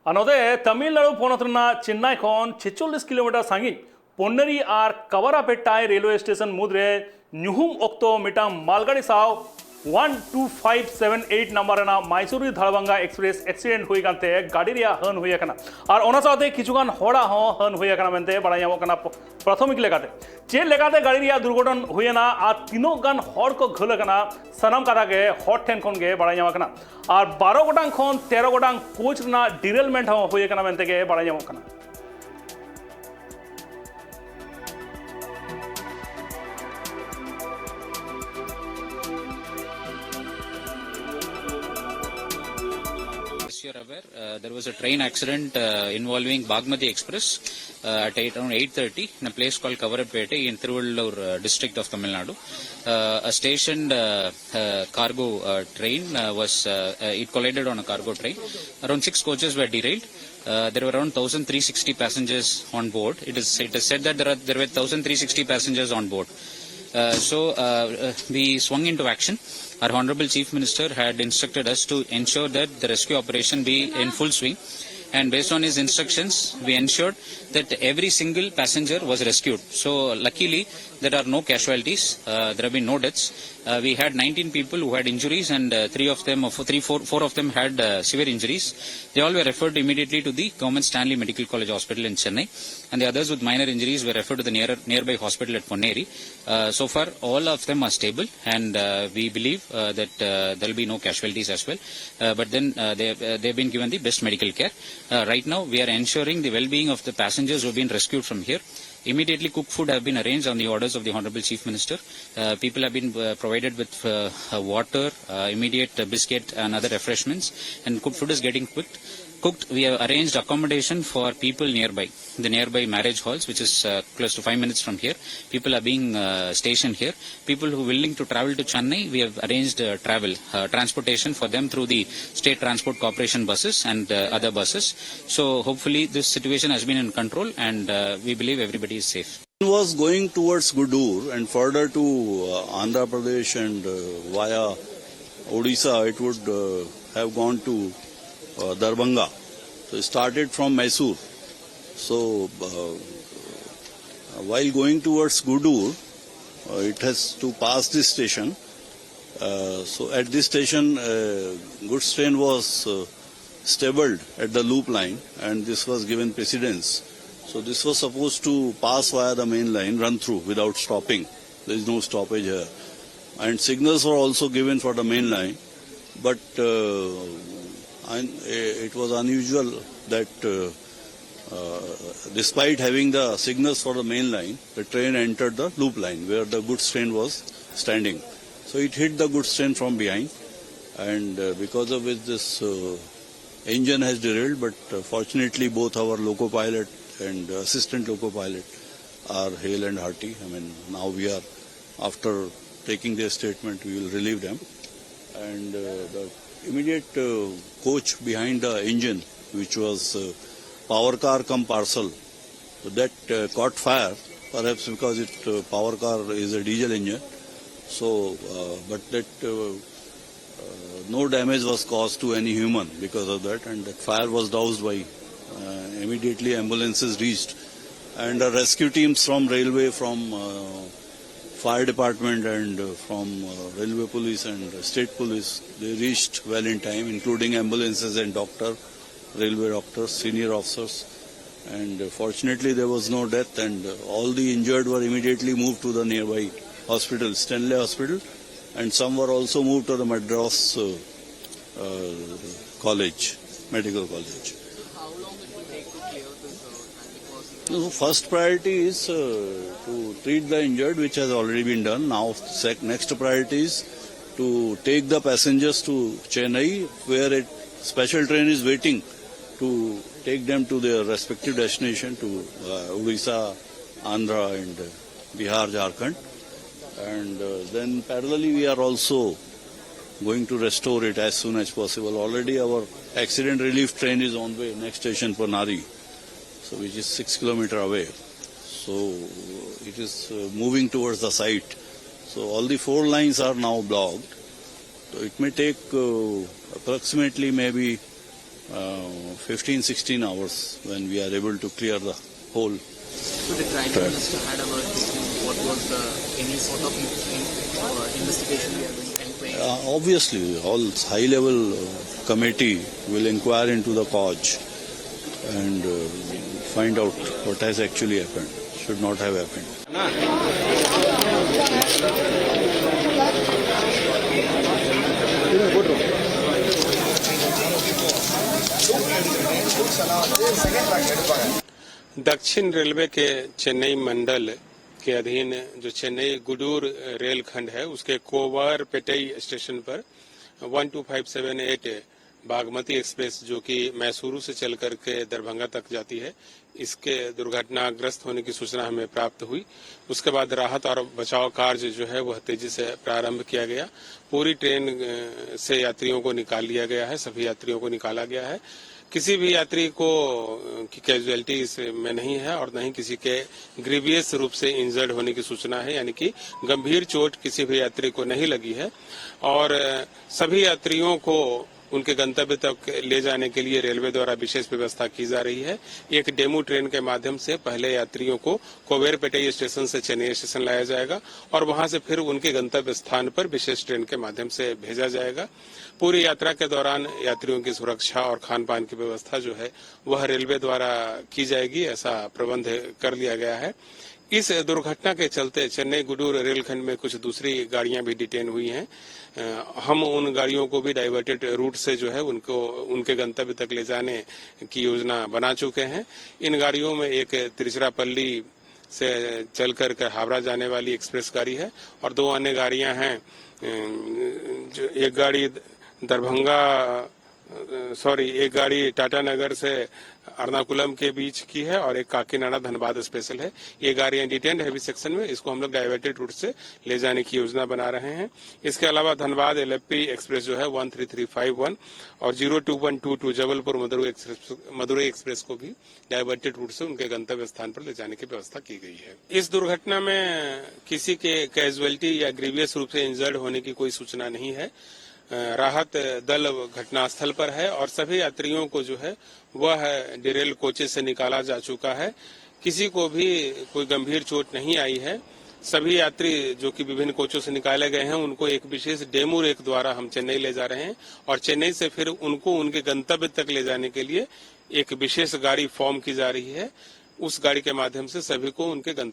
Another Tamil Nadu Ponatrana, Chennai Con, 46 km Sangi, Ponneri are Kavarapettai railway station Mudre, Nuhum Okto, Mitam, Malgadi Sao, 12578 number na Mysore-Darbhanga Express accident hui kante Gadiria Hun Huyakana. Or Onasate Kichugan Hoda Ho Hun Huyakanamente, but I am Prathomic Legate. Che Legate Gadiria Durgoton Huyana, are Tinogan Horko Hulakana, Sanam Katake, Hot Ten Konge, Barayamakana. Or Barogotan Kon, Terragotan, Coachna, derailment of Huyakanamente, Barayamakana. You're aware, there was a train accident involving Bagmati Express at around 8:30 in a place called Kavarapete in Thiruvallur district of Tamil Nadu. A stationed cargo train it collided on a cargo train. Around 6 coaches were derailed. There were around 1,360 passengers on board. It is said that there were 1,360 passengers on board. We swung into action. Our Honorable Chief Minister had instructed us to ensure that the rescue operation be in full swing, and based on his instructions, we ensured that every single passenger was rescued. So luckily, there are no casualties. There have been no deaths. We had 19 people who had injuries, and four of them had severe injuries. They all were referred immediately to the Government Stanley Medical College Hospital in Chennai, and the others with minor injuries were referred to the nearby hospital at Ponneri. So far, all of them are stable, and we believe that there will be no casualties as well. But then they've been given the best medical care. Right now, we are ensuring the well-being of the passengers who have been rescued from here. Immediately, cooked food have been arranged on the orders of the Honorable Chief Minister. People have been provided with water, immediate biscuit and other refreshments, and cooked food is getting cooked. We have arranged accommodation for people nearby, the nearby marriage halls, which is close to 5 minutes from here. People are being stationed here. People who are willing to travel to Chennai, we have arranged transportation for them through the State Transport Corporation buses and other buses. So hopefully this situation has been in control, and we believe everybody is safe. It was going towards Gudur and further to Andhra Pradesh and via Odisha, it would have gone to Darbhanga. So it started from Mysore. So while going towards Gudur, it has to pass this station. So at this station, goods train was stabled at the loop line, and this was given precedence. So this was supposed to pass via the main line, run through without stopping. There is no stoppage here. And signals were also given for the main line, but it was unusual that despite having the signals for the main line, the train entered the loop line where the goods train was standing. So it hit the goods train from behind, and because of which this engine has derailed, but fortunately both our loco pilot and assistant loco pilot are hale and hearty. I mean, now we are, after taking their statement, we will relieve them. And the immediate coach behind the engine, which was power car cum parcel, so that caught fire, perhaps because power car is a diesel engine. So, but that no damage was caused to any human because of that, and that fire was doused by immediately ambulances reached, and rescue teams from railway, from fire department and from railway police and state police, they reached well in time, including ambulances and railway doctors, senior officers, and fortunately there was no death, and all the injured were immediately moved to the nearby hospital, Stanley Hospital, and some were also moved to the Madras College, Medical College. How long it will take to clear this No, first priority is to treat the injured, which has already been done. Now, next priority is to take the passengers to Chennai, where a special train is waiting to take them to their respective destination, to Odisha, Andhra and Bihar, Jharkhand. And then parallelly we are also going to restore it as soon as possible. Already our accident relief train is on way, next station Ponneri, so which is 6 kilometers away. So it is moving towards the site. So all the 4 lines are now blocked. So it may take approximately maybe 15-16 hours when we are able to clear the whole. So the Driver Minister had a word with you. What was the any sort of investigation we are doing? Obviously, all high-level committee will inquire into the cause and find out what has actually happened. Should not have happened. दक्षिण railway के चेन्नई मंडल के अधीन जो चेन्नई गुडूर रेलखंड है उसके कोवरपेटई station पर 12578 Bagmati express जो कि मैसूरू से चल करके दरभंगा तक जाती है, इसके दुर्घटनाग्रस्त होने की सूचना हमें प्राप्त हुई। उसके बाद राहत और बचाव कार्य जो है वह तेजी से प्रारंभ किया गया। पूरी ट्रेन से यात्रियों को निकाल लिया गया है, सभी यात्रियों को निकाला गया है। किसी भी यात्री को की कैजुअलिटी इसमें नहीं है और न ही किसी के ग्रीवियस रूप से इंजर्ड होने की सूचना है, यानी कि गंभीर चोट किसी भी यात्री को नहीं लगी है। और सभी यात्रियों को उनके गंतव्य तक ले जाने के लिए रेलवे द्वारा विशेष व्यवस्था की जा रही है। एक डेमू ट्रेन के माध्यम से पहले यात्रियों को कोवेरपेटई स्टेशन से चेन्नई स्टेशन लाया जाएगा और वहां से फिर उनके गंतव्य स्थान पर विशेष ट्रेन के माध्यम से भेजा जाएगा। पूरी यात्रा के दौरान यात्रियों की सुरक्षा और खान पान की व्यवस्था जो है वह रेलवे द्वारा की जाएगी, ऐसा प्रबंध कर लिया गया है। इस दुर्घटना के चलते चेन्नई गुडूर रेलखंड में कुछ दूसरी गाड़ियां भी डिटेन हुई हैं। हम उन गाड़ियों को भी डाइवर्टेड रूट से जो है उनको उनके गंतव्य तक ले जाने की योजना बना चुके हैं। इन गाड़ियों में एक तिरुचिरापल्ली से चल कर हावड़ा जाने वाली एक्सप्रेस गाड़ी है और दो अन्य गाड़ियां हैं। जो एक गाड़ी एक गाड़ी टाटा नगर से एर्नाकुलम के बीच की है और एक काकीनाडा धनबाद स्पेशल है। ये गाड़ियां डिटेन्ड हैवी सेक्शन में, इसको हम लोग डाइवर्टेड रूट से ले जाने की योजना बना रहे हैं। इसके अलावा धनबाद एलएफपी एक्सप्रेस जो है 13351 और 02122 जबलपुर मदुरई एक्सप्रेस को भी डाइवर्टेड रूट से उनके गंतव्य स्थान पर ले जाने की व्यवस्था की गई है। इस दुर्घटना में किसी के कैजुअलिटी या ग्रीवियस रूप से इंजर्ड होने की कोई सूचना नहीं है। राहत दल घटनास्थल पर है और सभी यात्रियों को जो है वह डिरेल कोचेस से निकाला जा चुका है। किसी को भी कोई गंभीर चोट नहीं आई है। सभी यात्री जो कि विभिन्न कोचों से निकाले गए हैं उनको एक विशेष डेमू रेक द्वारा हम चेन्नई ले जा रहे हैं और चेन्नई से फिर उनको उनके गंतव्य तक ले जाने के लिए एक विशेष गाड़ी फॉर्म की जा रही है। उस गाड़ी के माध्यम से सभी को उनके गंतव्य